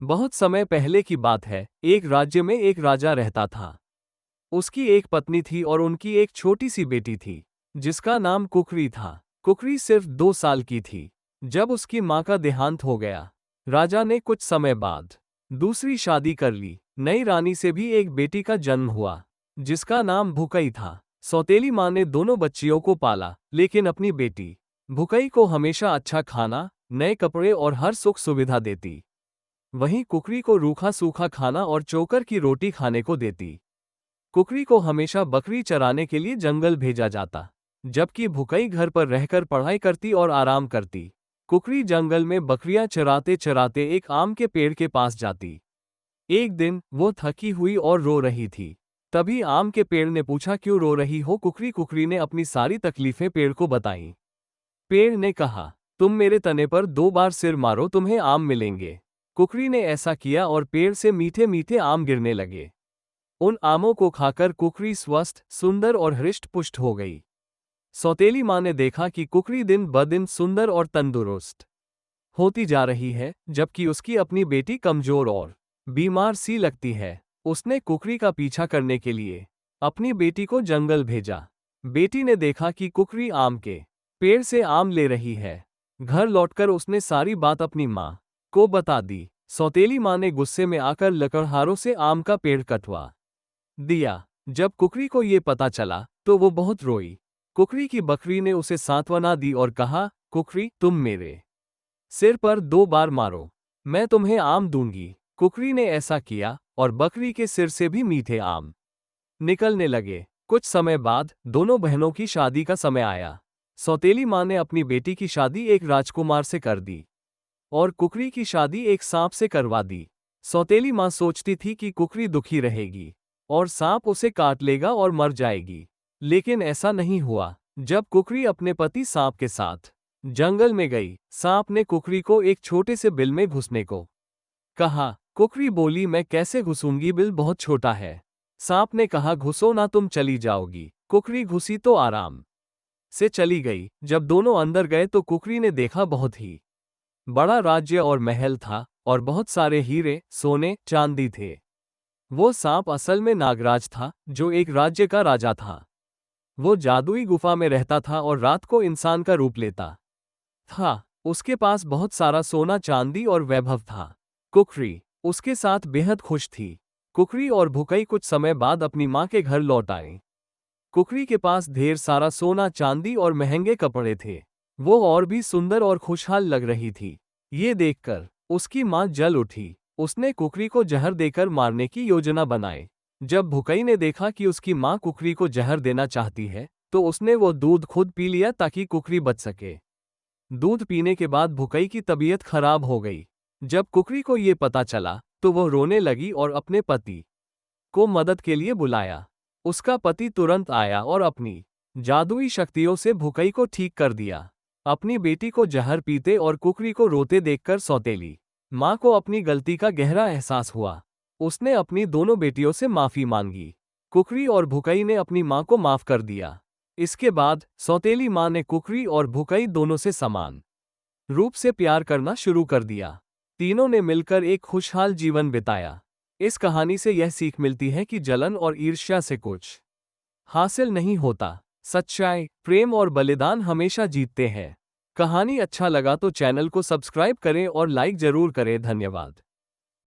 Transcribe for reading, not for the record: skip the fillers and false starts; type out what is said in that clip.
बहुत समय पहले की बात है, एक राज्य में एक राजा रहता था। उसकी एक पत्नी थी और उनकी एक छोटी सी बेटी थी, जिसका नाम कुकरी था। कुकरी सिर्फ 2 साल की थी जब उसकी माँ का देहांत हो गया। राजा ने कुछ समय बाद दूसरी शादी कर ली। नई रानी से भी एक बेटी का जन्म हुआ, जिसका नाम भुकई था। सौतेली माँ ने दोनों बच्चियों को पाला, लेकिन अपनी बेटी भुकई को हमेशा अच्छा खाना, नए कपड़े और हर सुख सुविधा देती। वहीं कुकरी को रूखा सूखा खाना और चोकर की रोटी खाने को देती। कुकरी को हमेशा बकरी चराने के लिए जंगल भेजा जाता, जबकि भुकई घर पर रहकर पढ़ाई करती और आराम करती। कुकरी जंगल में बकरियां चराते चराते एक आम के पेड़ के पास जाती। एक दिन वो थकी हुई और रो रही थी। तभी आम के पेड़ ने पूछा, क्यों रो रही हो कुकरी? कुकरी ने अपनी सारी तकलीफें पेड़ को बताईं। पेड़ ने कहा, तुम मेरे तने पर 2 बार सिर मारो, तुम्हें आम मिलेंगे। कुकरी ने ऐसा किया और पेड़ से मीठे मीठे आम गिरने लगे। उन आमों को खाकर कुकरी स्वस्थ, सुंदर और हृष्ट पुष्ट हो गई। सौतेली माँ ने देखा कि कुकरी दिन ब दिन सुंदर और तंदुरुस्त होती जा रही है, जबकि उसकी अपनी बेटी कमजोर और बीमार सी लगती है। उसने कुकरी का पीछा करने के लिए अपनी बेटी को जंगल भेजा। बेटी ने देखा कि कुकरी आम के पेड़ से आम ले रही है। घर लौटकर उसने सारी बात अपनी माँ को बता दी। सौतेली माँ ने गुस्से में आकर लकड़हारों से आम का पेड़ कटवा दिया। जब कुकरी को ये पता चला तो वो बहुत रोई। कुकरी की बकरी ने उसे सांत्वना दी और कहा, कुकरी, तुम मेरे सिर पर 2 बार मारो, मैं तुम्हें आम दूंगी। कुकरी ने ऐसा किया और बकरी के सिर से भी मीठे आम निकलने लगे। कुछ समय बाद दोनों बहनों की शादी का समय आया। सौतेली माँ ने अपनी बेटी की शादी एक राजकुमार से कर दी और कुकरी की शादी एक सांप से करवा दी। सौतेली माँ सोचती थी कि कुकरी दुखी रहेगी और सांप उसे काट लेगा और मर जाएगी, लेकिन ऐसा नहीं हुआ। जब कुकरी अपने पति सांप के साथ जंगल में गई, सांप ने कुकरी को एक छोटे से बिल में घुसने को कहा। कुकरी बोली, मैं कैसे घुसूंगी, बिल बहुत छोटा है। सांप ने कहा, घुसो ना, तुम चली जाओगी। कुकरी घुसी तो आराम से चली गई। जब दोनों अंदर गए तो कुकरी ने देखा बहुत ही बड़ा राज्य और महल था और बहुत सारे हीरे, सोने, चांदी थे। वो सांप असल में नागराज था, जो एक राज्य का राजा था। वो जादुई गुफा में रहता था और रात को इंसान का रूप लेता था। उसके पास बहुत सारा सोना, चांदी और वैभव था। कुकरी उसके साथ बेहद खुश थी। कुकरी और भुकई कुछ समय बाद अपनी माँ के घर लौट आए। कुकरी के पास ढेर सारा सोना, चांदी और महंगे कपड़े थे। वो और भी सुंदर और खुशहाल लग रही थी। ये देखकर उसकी माँ जल उठी। उसने कुकरी को जहर देकर मारने की योजना बनाई। जब भुकई ने देखा कि उसकी माँ कुकरी को जहर देना चाहती है, तो उसने वो दूध खुद पी लिया ताकि कुकरी बच सके। दूध पीने के बाद भुकई की तबीयत खराब हो गई। जब कुकरी को ये पता चला तो वह रोने लगी और अपने पति को मदद के लिए बुलाया। उसका पति तुरंत आया और अपनी जादुई शक्तियों से भुकई को ठीक कर दिया। अपनी बेटी को जहर पीते और कुकरी को रोते देखकर सौतेली माँ को अपनी गलती का गहरा एहसास हुआ। उसने अपनी दोनों बेटियों से माफी मांगी। कुकरी और भुकई ने अपनी माँ को माफ कर दिया। इसके बाद सौतेली माँ ने कुकरी और भुकई दोनों से समान रूप से प्यार करना शुरू कर दिया। तीनों ने मिलकर एक खुशहाल जीवन बिताया। इस कहानी से यह सीख मिलती है कि जलन और ईर्ष्या से कुछ हासिल नहीं होता। सच्चाई, प्रेम और बलिदान हमेशा जीतते हैं। कहानी अच्छा लगा तो चैनल को सब्सक्राइब करें और लाइक जरूर करें। धन्यवाद।